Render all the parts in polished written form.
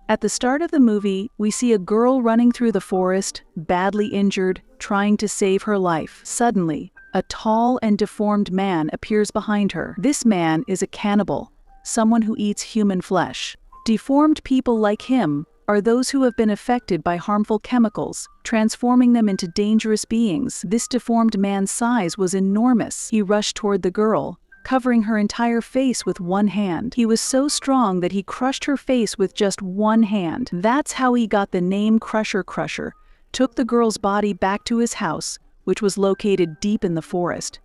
At the start of the movie, we see a girl running through the forest, badly injured, trying to save her life. Suddenly, a tall and deformed man appears behind her. This man is a cannibal, someone who eats human flesh. Deformed people like him are those who have been affected by harmful chemicals, transforming them into dangerous beings. This deformed man's size was enormous. He rushed toward the girl, covering her entire face with one hand. He was so strong that he crushed her face with just one hand. That's how he got the name Crusher. Crusher took the girl's body back to his house, which was located deep in the forest.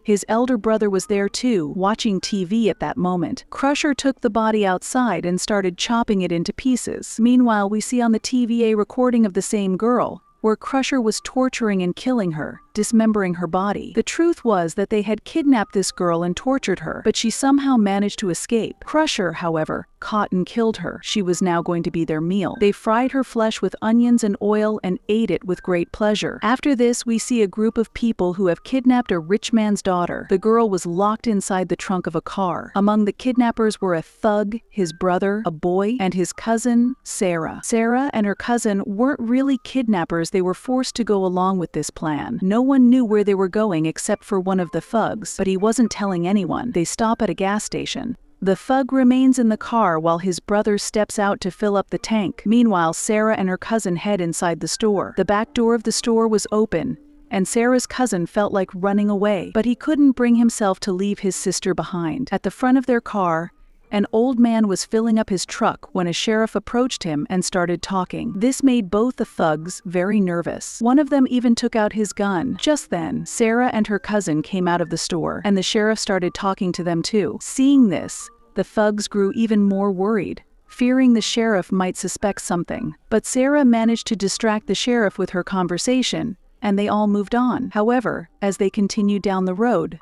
His elder brother was there too, watching TV at that moment. Crusher took the body outside and started chopping it into pieces. Meanwhile, we see on the TV a recording of the same girl, where Crusher was torturing and killing her, dismembering her body. The truth was that they had kidnapped this girl and tortured her, but she somehow managed to escape. Crusher, however, caught and killed her. She was now going to be their meal. They fried her flesh with onions and oil and ate it with great pleasure. After this, we see a group of people who have kidnapped a rich man's daughter. The girl was locked inside the trunk of a car. Among the kidnappers were a thug, his brother, a boy, and his cousin, Sarah. Sarah and her cousin weren't really kidnappers. They were forced to go along with this plan. No one knew where they were going except for one of the thugs, but he wasn't telling anyone. They stop at a gas station. The thug remains in the car while his brother steps out to fill up the tank. Meanwhile, Sarah and her cousin head inside the store. The back door of the store was open, and Sarah's cousin felt like running away, but he couldn't bring himself to leave his sister behind. At the front of their car, an old man was filling up his truck when a sheriff approached him and started talking. This made both the thugs very nervous. One of them even took out his gun. Just then, Sarah and her cousin came out of the store, and the sheriff started talking to them too. Seeing this, the thugs grew even more worried, fearing the sheriff might suspect something. But Sarah managed to distract the sheriff with her conversation, and they all moved on. However, as they continued down the road,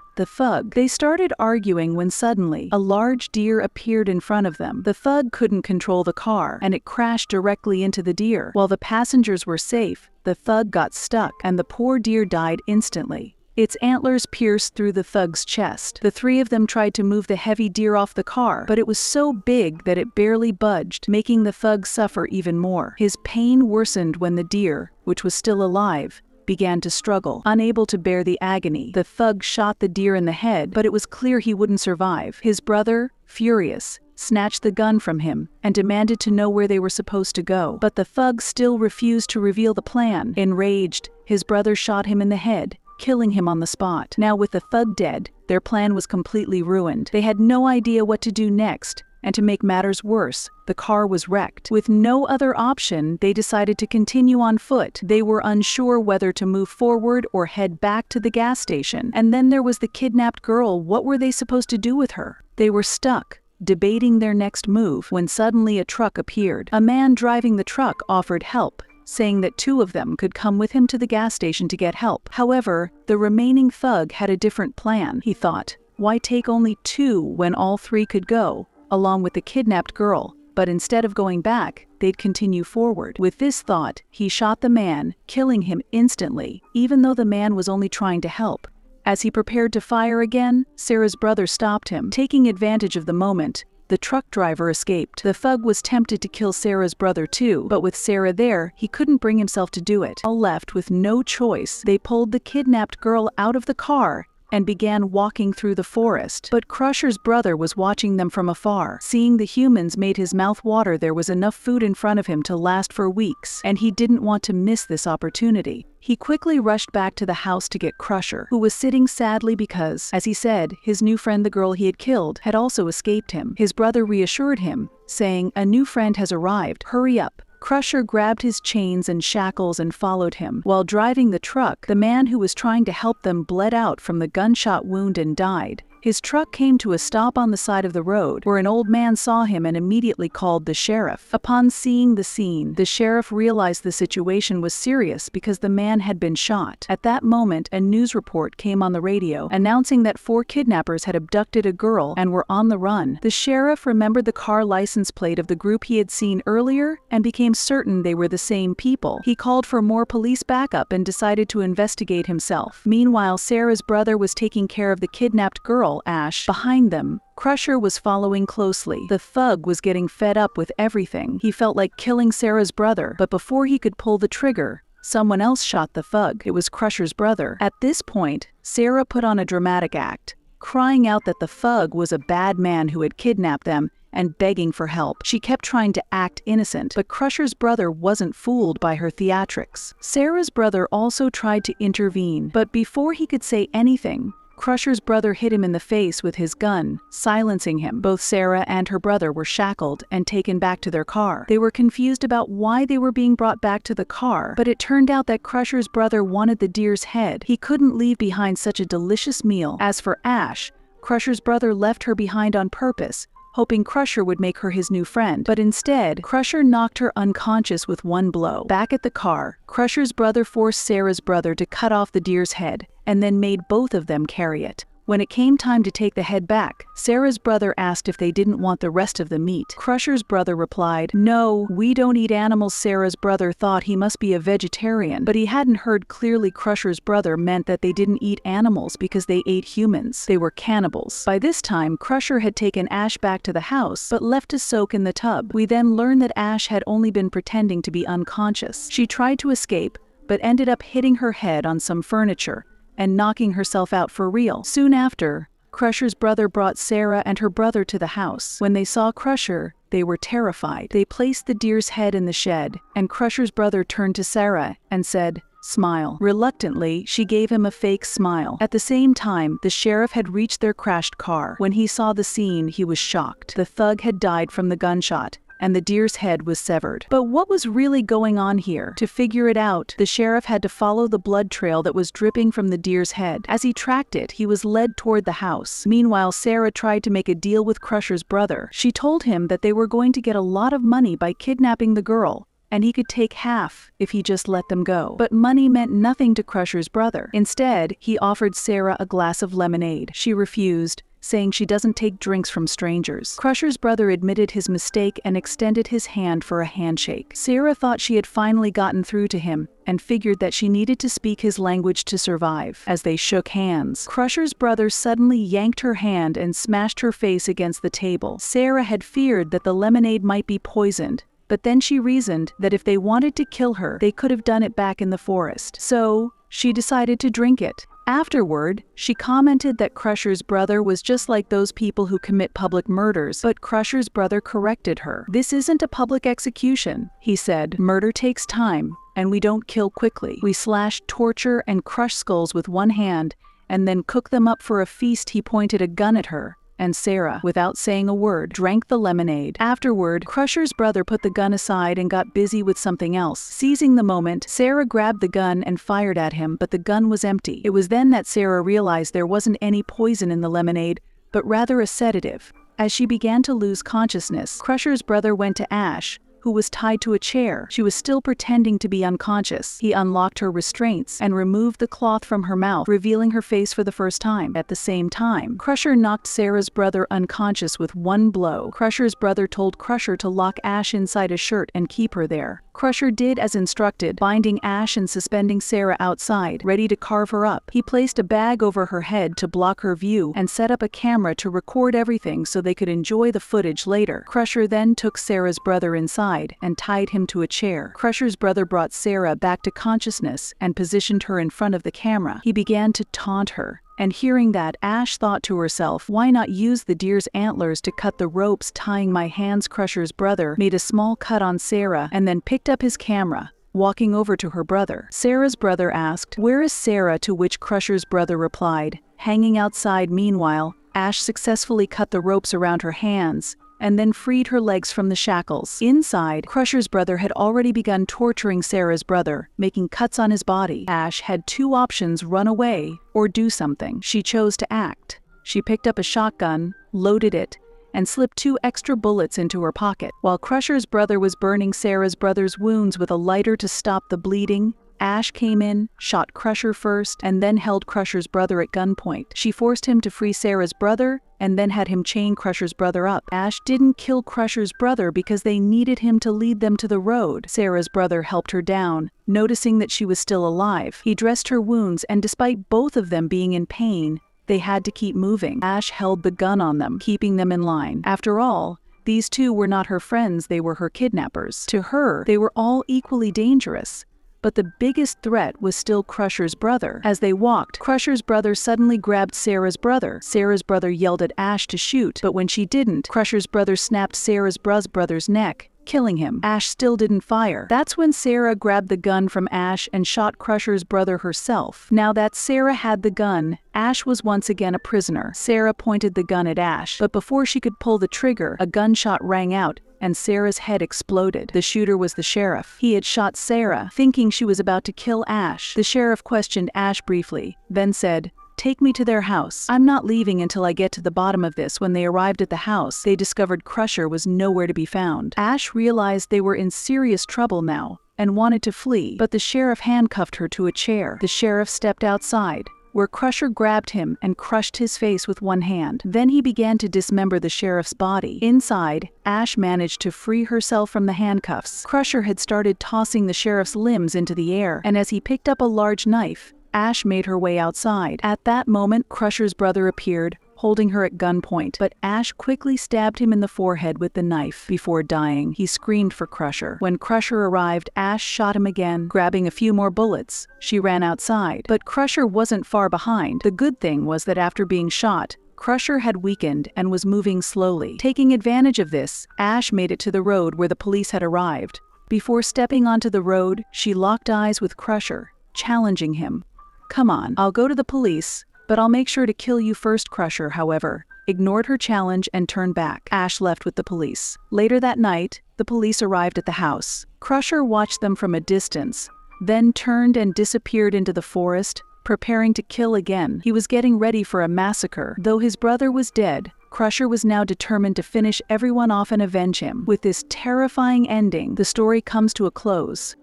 they started arguing when suddenly a large deer appeared in front of them. The thug couldn't control the car, and it crashed directly into the deer. While the passengers were safe, the thug got stuck, and the poor deer died instantly. Its antlers pierced through the thug's chest. The three of them tried to move the heavy deer off the car, but it was so big that it barely budged, making the thug suffer even more. His pain worsened when the deer, which was still alive, began to struggle. Unable to bear the agony, the thug shot the deer in the head, but it was clear he wouldn't survive. His brother, furious, snatched the gun from him and demanded to know where they were supposed to go. But the thug still refused to reveal the plan. Enraged, his brother shot him in the head, killing him on the spot. Now with the thug dead, their plan was completely ruined. They had no idea what to do next, and to make matters worse, the car was wrecked. With no other option, they decided to continue on foot. They were unsure whether to move forward or head back to the gas station. And then there was the kidnapped girl. What were they supposed to do with her? They were stuck, debating their next move, when suddenly a truck appeared. A man driving the truck offered help, saying that two of them could come with him to the gas station to get help. However, the remaining thug had a different plan. He thought, why take only two when all three could go, along with the kidnapped girl? But instead of going back, they'd continue forward. With this thought, he shot the man, killing him instantly, even though the man was only trying to help. As he prepared to fire again, Sarah's brother stopped him. Taking advantage of the moment, the truck driver escaped. The thug was tempted to kill Sarah's brother too, but with Sarah there, he couldn't bring himself to do it. All left with no choice, they pulled the kidnapped girl out of the car and began walking through the forest. But Crusher's brother was watching them from afar. Seeing the humans made his mouth water. There was enough food in front of him to last for weeks, and he didn't want to miss this opportunity. He quickly rushed back to the house to get Crusher, who was sitting sadly because, as he said, his new friend, the girl he had killed, had also escaped him. His brother reassured him, saying, "A new friend has arrived. Hurry up." Crusher grabbed his chains and shackles and followed him. While driving the truck, the man who was trying to help them bled out from the gunshot wound and died. His truck came to a stop on the side of the road, where an old man saw him and immediately called the sheriff. Upon seeing the scene, the sheriff realized the situation was serious because the man had been shot. At that moment, a news report came on the radio, announcing that 4 kidnappers had abducted a girl and were on the run. The sheriff remembered the car license plate of the group he had seen earlier and became certain they were the same people. He called for more police backup and decided to investigate himself. Meanwhile, Sarah's brother was taking care of the kidnapped girl girl, Ash. Behind them, Crusher was following closely. The thug was getting fed up with everything. He felt like killing Sarah's brother, but before he could pull the trigger, someone else shot the thug. It was Crusher's brother. At this point, Sarah put on a dramatic act, crying out that the thug was a bad man who had kidnapped them and begging for help. She kept trying to act innocent, but Crusher's brother wasn't fooled by her theatrics. Sarah's brother also tried to intervene, but before he could say anything, Crusher's brother hit him in the face with his gun, silencing him. Both Sarah and her brother were shackled and taken back to their car. They were confused about why they were being brought back to the car, but it turned out that Crusher's brother wanted the deer's head. He couldn't leave behind such a delicious meal. As for Ash, Crusher's brother left her behind on purpose, hoping Crusher would make her his new friend. But instead, Crusher knocked her unconscious with one blow. Back at the car, Crusher's brother forced Sarah's brother to cut off the deer's head, and then made both of them carry it. When it came time to take the head back, Sarah's brother asked if they didn't want the rest of the meat. Crusher's brother replied, "No, we don't eat animals." Sarah's brother thought he must be a vegetarian, but he hadn't heard clearly. Crusher's brother meant that they didn't eat animals because they ate humans. They were cannibals. By this time, Crusher had taken Ash back to the house, but left to soak in the tub. We then learn that Ash had only been pretending to be unconscious. She tried to escape, but ended up hitting her head on some furniture and knocking herself out for real. Soon after, Crusher's brother brought Sarah and her brother to the house. When they saw Crusher, they were terrified. They placed the deer's head in the shed, and Crusher's brother turned to Sarah and said, "Smile." Reluctantly, she gave him a fake smile. At the same time, the sheriff had reached their crashed car. When he saw the scene, he was shocked. The thug had died from the gunshot, and the deer's head was severed. But what was really going on here? To figure it out, the sheriff had to follow the blood trail that was dripping from the deer's head. As he tracked it, he was led toward the house. Meanwhile, Sarah tried to make a deal with Crusher's brother. She told him that they were going to get a lot of money by kidnapping the girl, and he could take half if he just let them go. But money meant nothing to Crusher's brother. Instead, he offered Sarah a glass of lemonade. She refused, saying she doesn't take drinks from strangers. Crusher's brother admitted his mistake and extended his hand for a handshake. Sarah thought she had finally gotten through to him and figured that she needed to speak his language to survive. As they shook hands, Crusher's brother suddenly yanked her hand and smashed her face against the table. Sarah had feared that the lemonade might be poisoned, but then she reasoned that if they wanted to kill her, they could have done it back in the forest. So, she decided to drink it. Afterward, she commented that Crusher's brother was just like those people who commit public murders, but Crusher's brother corrected her. "This isn't a public execution," he said. "Murder takes time, and we don't kill quickly. We slash, torture, and crush skulls with one hand, and then cook them up for a feast." He pointed a gun at her, and Sarah, without saying a word, drank the lemonade. Afterward, Crusher's brother put the gun aside and got busy with something else. Seizing the moment, Sarah grabbed the gun and fired at him, but the gun was empty. It was then that Sarah realized there wasn't any poison in the lemonade, but rather a sedative. As she began to lose consciousness, Crusher's brother went to Ash, who was tied to a chair. She was still pretending to be unconscious. He unlocked her restraints and removed the cloth from her mouth, revealing her face for the first time. At the same time, Crusher knocked Sarah's brother unconscious with one blow. Crusher's brother told Crusher to lock Ash inside a shirt and keep her there. Crusher did as instructed, binding Ash and suspending Sarah outside, ready to carve her up. He placed a bag over her head to block her view and set up a camera to record everything so they could enjoy the footage later. Crusher then took Sarah's brother inside and tied him to a chair. Crusher's brother brought Sarah back to consciousness and positioned her in front of the camera. He began to taunt her. And hearing that, Ash thought to herself, "Why not use the deer's antlers to cut the ropes tying my hands?" Crusher's brother made a small cut on Sarah and then picked up his camera, walking over to her brother. Sarah's brother asked, "Where is Sarah?" to which Crusher's brother replied, "Hanging outside." Meanwhile, Ash successfully cut the ropes around her hands and then freed her legs from the shackles. Inside, Crusher's brother had already begun torturing Sarah's brother, making cuts on his body. Ash had two options: run away or do something. She chose to act. She picked up a shotgun, loaded it, and slipped 2 extra bullets into her pocket. While Crusher's brother was burning Sarah's brother's wounds with a lighter to stop the bleeding, Ash came in, shot Crusher first, and then held Crusher's brother at gunpoint. She forced him to free Sarah's brother, and then had him chain Crusher's brother up. Ash didn't kill Crusher's brother because they needed him to lead them to the road. Sarah's brother helped her down, noticing that she was still alive. He dressed her wounds, and despite both of them being in pain, They had to keep moving. Ash held the gun on them, keeping them in line. After all, these two were not her friends, they were her kidnappers. To her, they were all equally dangerous. But the biggest threat was still Crusher's brother. As they walked, Crusher's brother suddenly grabbed Sarah's brother. Sarah's brother yelled at Ash to shoot, but when she didn't, Crusher's brother snapped Sarah's brother's neck, killing him. Ash still didn't fire. That's when Sarah grabbed the gun from Ash and shot Crusher's brother herself. Now that Sarah had the gun, Ash was once again a prisoner. Sarah pointed the gun at Ash, but before she could pull the trigger, a gunshot rang out, and Sarah's head exploded. The shooter was the sheriff. He had shot Sarah, thinking she was about to kill Ash. The sheriff questioned Ash briefly, then said, "Take me to their house. I'm not leaving until I get to the bottom of this." When they arrived at the house, they discovered Crusher was nowhere to be found. Ash realized they were in serious trouble now, and wanted to flee, but the sheriff handcuffed her to a chair. The sheriff stepped outside, where Crusher grabbed him and crushed his face with one hand. Then he began to dismember the sheriff's body. Inside, Ash managed to free herself from the handcuffs. Crusher had started tossing the sheriff's limbs into the air, and as he picked up a large knife, Ash made her way outside. At that moment, Crusher's brother appeared, holding her at gunpoint, but Ash quickly stabbed him in the forehead with the knife. Before dying, he screamed for Crusher. When Crusher arrived, Ash shot him again, grabbing a few more bullets. She ran outside, but Crusher wasn't far behind. The good thing was that after being shot, Crusher had weakened and was moving slowly. Taking advantage of this, Ash made it to the road where the police had arrived. Before stepping onto the road, she locked eyes with Crusher, challenging him. "Come on, I'll go to the police, but I'll make sure to kill you first." Crusher, however, ignored her challenge and turned back. Ash left with the police. Later that night, the police arrived at the house. Crusher watched them from a distance, then turned and disappeared into the forest, preparing to kill again. He was getting ready for a massacre. Though his brother was dead, Crusher was now determined to finish everyone off and avenge him. With this terrifying ending, the story comes to a close.